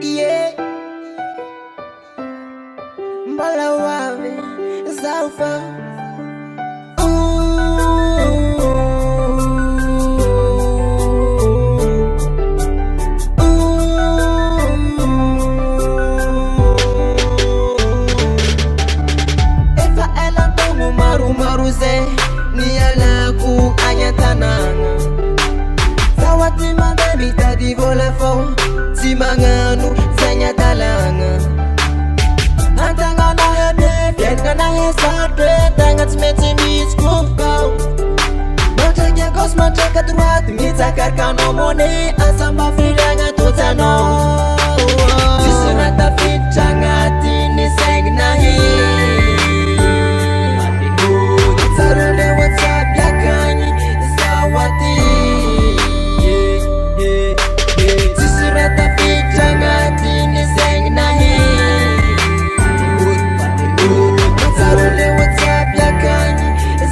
Yeah, Mbalawawe, Zalfa. Efa ela tomu maru ze ni ala ku anyatananga. Sawati mabemi tadi vola fo si manganu sanya talanga. Antanga na hede denga na hesate tanga tmeti mi scoop go. Motanya cosma chaka droite mi takarkano mone asamba filanga tutano. Sisuna ta fitanga tini seng na hi. Sarule WhatsApp yakani sawati. Sisuna ta fitanga tini seng na hi. Sarule WhatsApp yakani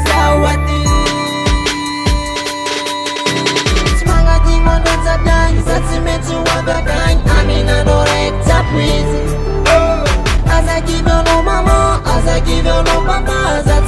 sawati. Smangati monota dang Satsimetu wabakang Amina no rekta please. As I give you no mama, as I give you no papa, as I